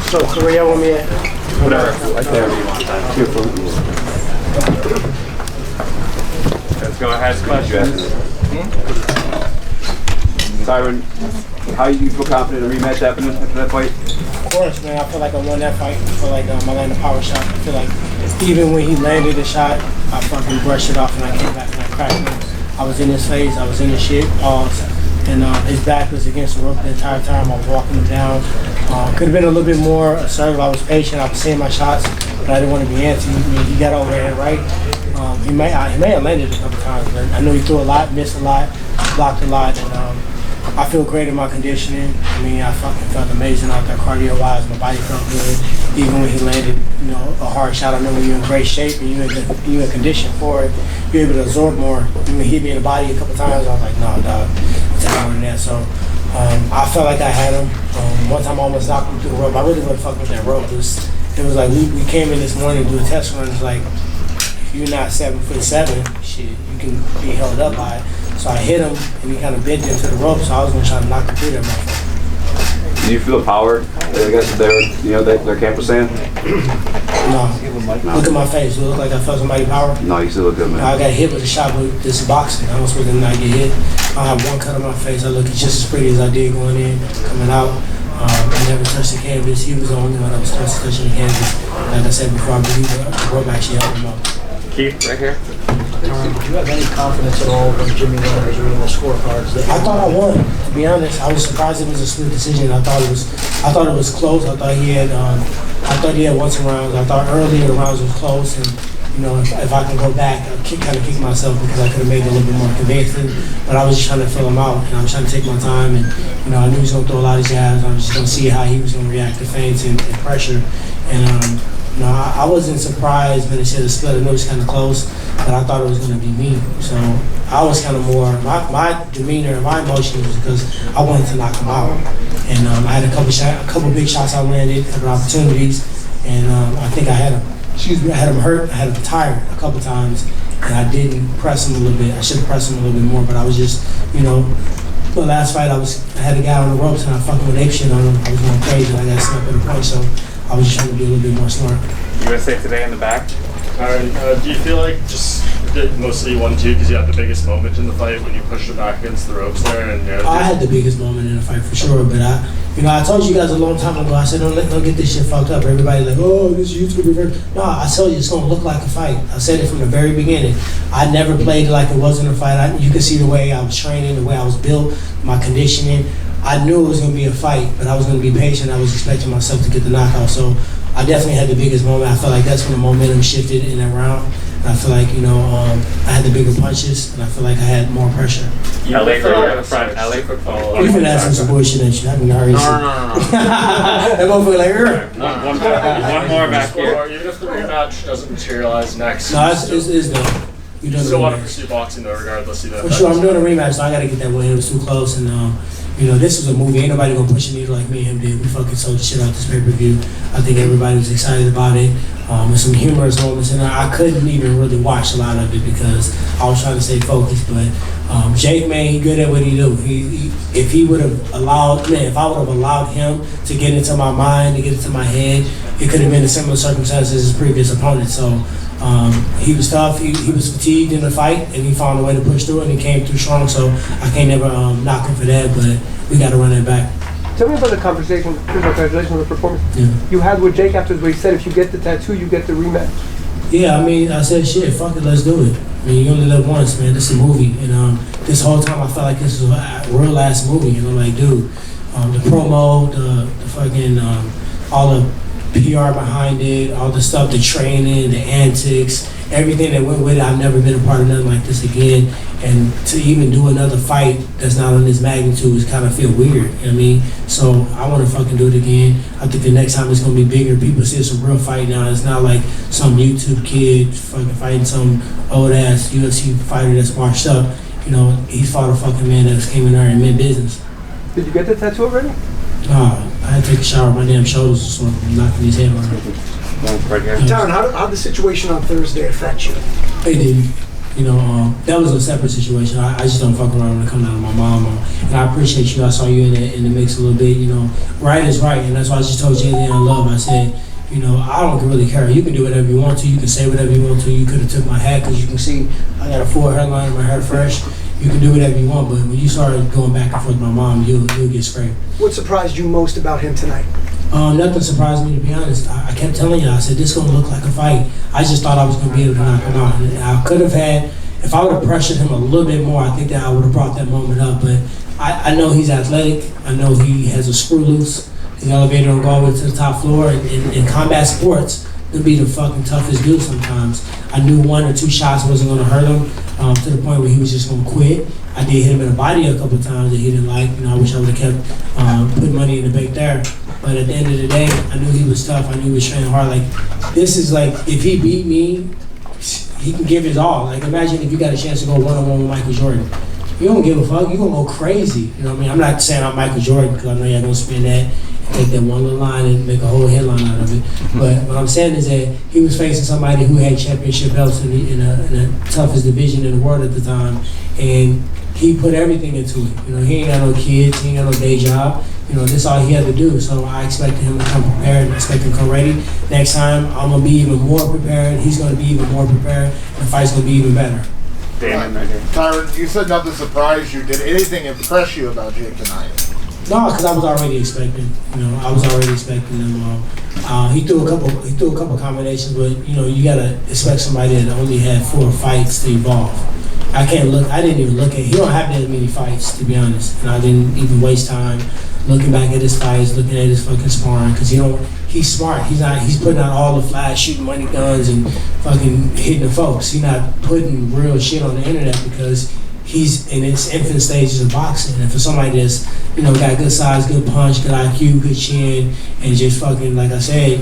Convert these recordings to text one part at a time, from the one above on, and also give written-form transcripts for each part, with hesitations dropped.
So where y'all want me at? Whatever. Right there. Let's go ahead. Tyron, how you feel confident in a rematch happening after that fight? Of course, man. I feel like I won that fight. I feel like I landed a power shot. I feel like even when he landed the shot, I fucking brushed it off and I came back and I cracked him. I was in his face. I was in his shit. Pause. And his back was against the rope the entire time. I was walking him down. Could have been a little bit more assertive. I was patient. I was seeing my shots, but I didn't want to be antsy. I mean, he got over there right. He may have landed a couple times, but I know he threw a lot, missed a lot, blocked a lot, and I feel great in my conditioning. I mean, I fucking felt amazing out there cardio-wise. My body felt good. Even when he landed, you know, a hard shot, I know when you're in great shape and you're in condition for it, you're able to absorb more. When he hit me in the body a couple times, I was like, no, dog, it's more than that. So I felt like I had him. One time I almost knocked him through the rope. I really wouldn't fuck with that rope. It was like we came in this morning to do a test run. It's like, if you're not 7'7", shit, you can be held up by it. So I hit him, and he kind of bent into the rope, so I was going to try to knock him through that motherfucker. Do you feel the power? I guess their camp was saying? No. Look at my face. Do it look like I felt somebody's power? No, you still look good, man. I got hit with a shot, but this is boxing. I was supposed to not get hit. I have one cut on my face. I look just as pretty as I did going in, coming out. I never touched the canvas. He was the only one that was touching the canvas. Like I said before, I believe the rope actually helped him out. Keith, right here. Tyron, did you have any confidence at all when Jimmy Miller was reading the scorecards? I thought I won. To be honest, I was surprised it was a split decision. I thought it was close. I thought he had won some rounds. I thought earlier the rounds was close, and you know if I can go back, I'd kind of kick myself because I could have made it a little bit more convincing. But I was just trying to fill him out, and I was trying to take my time. And you know I knew he was going to throw a lot of jabs. I was just going to see how he was going to react to feints and pressure. And no, I wasn't surprised when they said a split. I knew it was kind of close, but I thought it was going to be me. So I was kind of more, my demeanor and my emotion was because I wanted to knock him out. And I had a couple big shots I landed, a couple opportunities, and I think I had him hurt, I had him tired a couple times, and I didn't press him a little bit. I should have pressed him a little bit more, but I was just, you know, the last fight I had a guy on the ropes and I fucking with ape shit on him. I was going crazy. I got snapped at a point, so I was just trying to be a little bit more smart. USA Today in the back. Tyron, do you feel like just that mostly you won too because you had the biggest moment in the fight when you pushed it back against the ropes there? And I had the biggest moment in the fight for sure, but I told you guys a long time ago. I said don't get this shit fucked up. Everybody like, oh, this YouTuber. No, I told you it's gonna look like a fight. I said it from the very beginning. I never played it like it wasn't a fight. You can see the way I was training, the way I was built, my conditioning. I knew it was going to be a fight, but I was going to be patient. I was expecting myself to get the knockout. So I definitely had the biggest moment. I felt like that's when the momentum shifted in that round. And I feel like, you know, I had the bigger punches, and I feel like I had more pressure. LA for the front. LA for follow. You can ask some bullshit and shit. I mean, hurry. No. That motherfucker like, One more back here. Even if the rematch doesn't materialize next. No, it's done. You still want to pursue boxing though, regardless of that. For sure, I'm doing a rematch, so I got to get that win. It was too close, and you know, this was a movie. Ain't nobody gonna push a needle like me and him did. We fucking sold the shit out this pay-per-view. I think everybody was excited about it. There's some humorous moments, and I couldn't even really watch a lot of it because I was trying to stay focused. But Jake, man, he good at what he do. If I would have allowed him to get into my mind, to get into my head, it could have been a similar circumstances as his previous opponent. So he was tough. He was fatigued in the fight, and he found a way to push through it, and he came through strong. So I can't never knock him for that, but we got to run that back. Tell me about the conversation. Congratulations on the performance. Yeah. You had with Jake afterwards, where he said if you get the tattoo, you get the rematch. Yeah, I mean, I said, shit, fuck it, let's do it. I mean, you only live once, man. This is a movie, and this whole time I felt like this was a real last movie. You know, like, dude, the promo, the fucking, all the PR behind it, all the stuff, the training, the antics, everything that went with it. I've never been a part of nothing like this again. And to even do another fight that's not on this magnitude is kind of feel weird, you know what I mean? So I want to fucking do it again. I think the next time it's going to be bigger. People see it's a real fight now. It's not like some YouTube kid fucking fighting some old ass UFC fighter that's washed up. You know, he fought a fucking man that came in there and meant business. Did you get the tattoo already? No, I had to take a shower. My damn shoulders are sore from knocking his head on. Tyron, how did the situation on Thursday affect you? It didn't. that was a separate situation. I just don't fuck around when it comes out of my mom. And I appreciate you. I saw you in the mix a little bit. Right is right, and that's why I just told Jay I love. I said, I don't really care. You can do whatever you want to. You can say whatever you want to. You could have took my hat because you can see I got a full hairline, my hair fresh. You can do whatever you want, but when you started going back and forth with my mom, you'll get scraped. What surprised you most about him tonight? Nothing surprised me, to be honest. I kept telling you, I said, this is going to look like a fight. I just thought I was going to be able to knock him out. And I could have had, if I would have pressured him a little bit more, I think that I would have brought that moment up. But I know he's athletic. I know he has a screw loose. His elevator don't go all the way to the top floor. And in combat sports, it'll be the fucking toughest dude sometimes. I knew 1 or 2 shots wasn't going to hurt him to the point where he was just going to quit. I did hit him in the body a couple of times that he didn't like. I wish I would have kept putting money in the bank there. But at the end of the day, I knew he was tough. I knew he was training hard. Like, this is like, if he beat me, he can give his all. Like, imagine if you got a chance to go one-on-one with Michael Jordan. You don't give a fuck. You're going to go crazy. You know what I mean? I'm not saying I'm Michael Jordan because I know y'all going to spin that and take that one little line and make a whole headline out of it. But what I'm saying is that he was facing somebody who had championship belts in the toughest division in the world at the time. And he put everything into it. He ain't got no kids. He ain't got no day job. This is all he had to do. So I expected him to come prepared. I expect him to come ready. Next time, I'm going to be even more prepared. He's going to be even more prepared. And the fight's going to be even better. Damon right here. Tyron, you said nothing surprised you. Did anything impress you about Jake tonight? No, because I was already expecting. I was already expecting him. He threw a couple combinations, but you gotta expect somebody that only had 4 fights to evolve. I didn't even look at. He don't have that many fights, to be honest, and I didn't even waste time looking back at his fights, looking at his fucking sparring, because he's smart. He's putting out all the flash, shooting money guns and fucking hitting the folks. He's not putting real shit on the internet because he's in his infant stages of boxing. And for somebody that's, got good size, good punch, good IQ, good chin, and just fucking, like I said,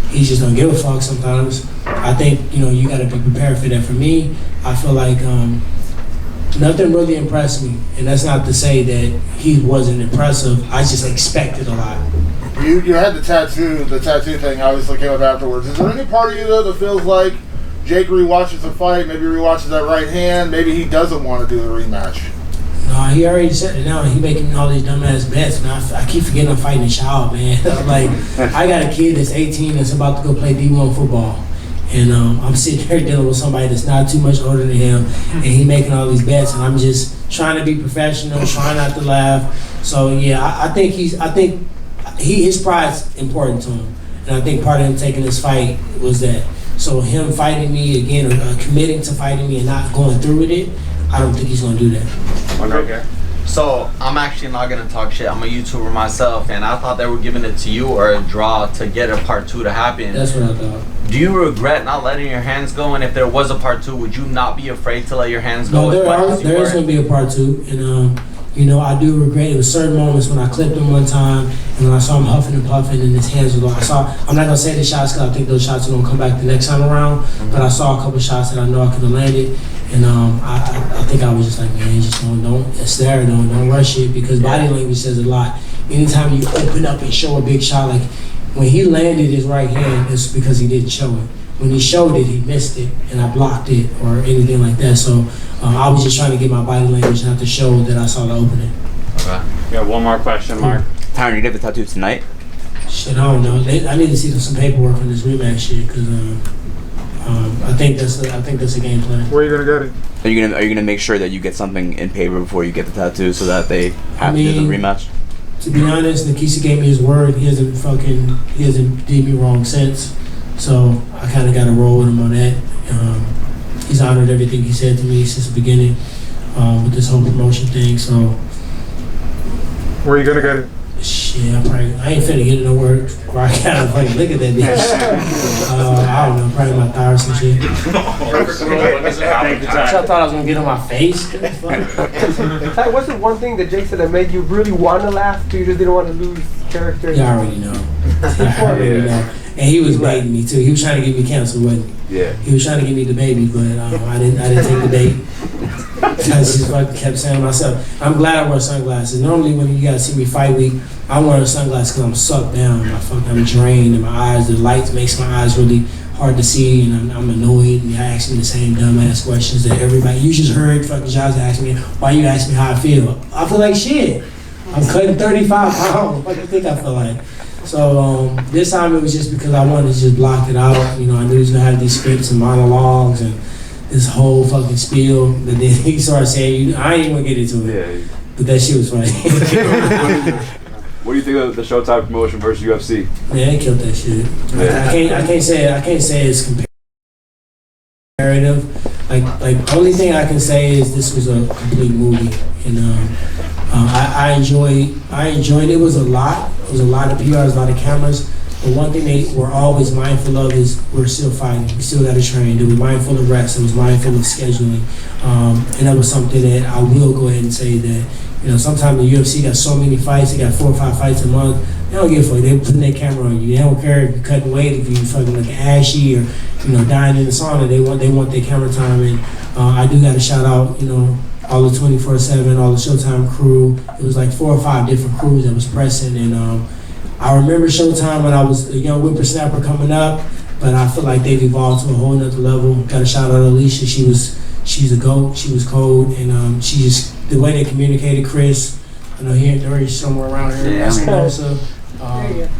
he's just don't give a fuck sometimes. I think, you gotta be prepared for that. For me, I feel like nothing really impressed me. And that's not to say that he wasn't impressive. I just expected a lot. You had the tattoo thing obviously came up afterwards. Is there any part of you though that feels like Jake rewatches the fight, maybe rewatches that right hand, maybe he doesn't want to do the rematch? No, he already said it now. He making all these dumbass bets. And I keep forgetting I'm fighting a child, man. Like, I got a kid that's 18 that's about to go play D1 football. And I'm sitting there dealing with somebody that's not too much older than him. And he making all these bets. And I'm just trying to be professional, trying not to laugh. So, yeah, I think his pride's important to him. And I think part of him taking this fight was that. So him fighting me again, or committing to fighting me and not going through with it, I don't think he's going to do that. One right here. So I'm actually not gonna talk shit. I'm a YouTuber myself, and I thought they were giving it to you or a draw to get a part 2 to happen. That's what I thought. Do you regret not letting your hands go? And if there was a part 2, would you not be afraid to let your hands No, go? there is going to be a part 2, and I do regret it. There were certain moments when I clipped him one time, and when I saw him huffing and puffing, and his hands were low. I'm not gonna say the shots because I think those shots are gonna come back the next time around. But I saw a couple shots that I know I could have landed. And I think I was just like, man, just don't, it's there, don't rush it, because body language says a lot. Anytime you open up and show a big shot, like when he landed his right hand, it's because he didn't show it. When he showed it, he missed it, and I blocked it or anything like that. So I was just trying to get my body language not to show that I saw the opening. Okay. We have one more question, Mark. Tyron, you get the tattoo tonight? Shit, I don't know. I need to see some paperwork on this rematch shit, because I think that's a game plan. Where are you gonna get it? Are you gonna make sure that you get something in paper before you get the tattoo so that they have to do the rematch? To be honest, Nikisa gave me his word. He hasn't did me wrong since. So I kind of got to roll with him on that. He's honored everything he said to me since the beginning with this whole promotion thing. So where are you gonna get it? Shit, I ain't finna get it nowhere where I gotta fucking look at that bitch. I don't know, probably my thigh or some shit. I thought I was gonna get on my face. Ty, what's the one thing that Jake said that made you really want to laugh, but you just didn't want to lose character? Yeah, I already know. I already know. And he was baiting me too. He was trying to get me canceled, wasn't he? Yeah. He was trying to get me the baby, but I didn't take the bait. I just fucking kept saying to myself, I'm glad I wear sunglasses. Normally when you guys see me fight week, I'm wearing sunglasses because I'm sucked down. I'm drained, and my eyes, the light makes my eyes really hard to see, and I'm annoyed, and I ask me the same dumbass questions that everybody. You just heard fucking Josh ask me, why you ask me how I feel? I feel like shit. I'm cutting 35 pounds. What do you think I feel like? So this time it was just because I wanted to just block it out. You know, I knew he was gonna have these scripts and monologues and this whole fucking spiel. But then he started saying, I ain't even gonna get into it. Yeah. But that shit was funny. What do you think of the Showtime promotion versus UFC? Man, they killed that shit. Yeah. I can't say it's comparative. Like only thing I can say is this was a complete movie, and I enjoyed it. It was a lot. It was a lot of PRs, a lot of cameras. But one thing they were always mindful of is we're still fighting. We still got to train. They were mindful of rest. It was mindful of scheduling, and that was something that I will go ahead and say that. You know, sometimes the UFC got so many fights. They got 4 or 5 fights a month. They don't give a fuck. They putting their camera on you. They don't care if you're cutting weight, if you fucking looking ashy or dying in the sauna. They want their camera time. And I do got to shout out all the 24/7, all the Showtime crew. It was like 4 or 5 different crews that was pressing. And I remember Showtime when I was a young whippersnapper coming up, but I feel like they've evolved to a whole nother level. Got to shout out Alicia. She's a GOAT. She was cold, and the way they communicated. Chris, I know he's somewhere around here. Yeah, So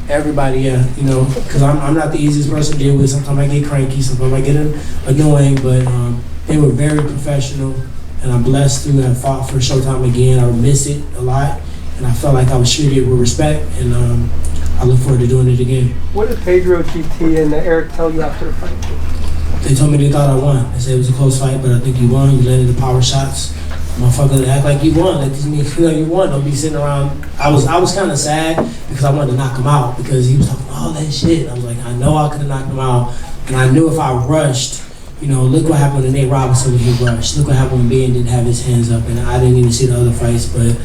everybody, because I'm not the easiest person to deal with. Sometimes I get cranky, sometimes I get annoying, but they were very professional, and I'm blessed to have fought for Showtime again. I miss it a lot, and I felt like I was treated with respect, and I look forward to doing it again. What did Pedro GT and Eric tell you after the fight? They told me they thought I won. They said it was a close fight, but I think you won. You landed the power shots. Motherfucker, act like you won. Let these niggas feel like you won. Don't be sitting around. I was kind of sad because I wanted to knock him out because he was talking all that shit. I was like, I know I could have knocked him out, and I knew if I rushed, look what happened to Nate Robinson when he rushed. Look what happened when Ben didn't have his hands up, and I didn't even see the other fights. But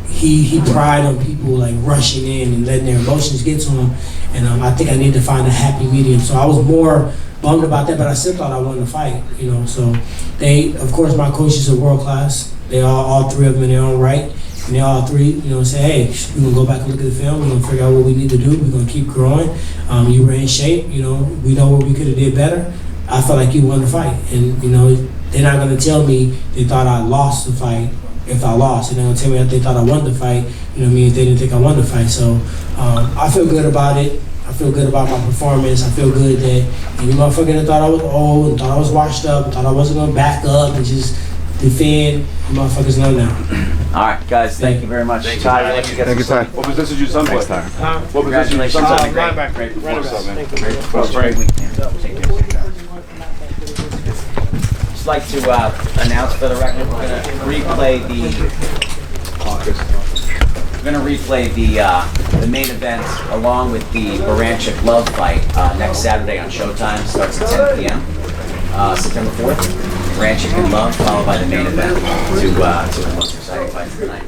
he pried on people like rushing in and letting their emotions get to him, and I think I need to find a happy medium. So I was more bummed about that, but I still thought I won the fight, So they, of course, my coaches are world class. They all 3 of them in their own right, and they all 3, say, hey, we're gonna go back and look at the film. We're gonna figure out what we need to do. We're gonna keep growing. You were in shape. We know what we could have did better. I felt like you won the fight, and they're not gonna tell me they thought I lost the fight if I lost. They're not gonna tell me that they thought I won the fight. If they didn't think I won the fight. So I feel good about it. I feel good about my performance. I feel good that any motherfucker that thought I was old and thought I was washed up and thought I wasn't going to back up and just defend, the motherfuckers know now. All right, guys, thank you very much. Thank you, Ty. What position did your son play? What position did your son play? Great performance. Thank you. Great weekend. Take care. Just like to announce for the record, we're going to replay the main event along with the Baranchik Love fight next Saturday on Showtime. Starts at 10 p.m. September 4th. Baranchik and Love, followed by the main event, two of the most exciting fights of the night.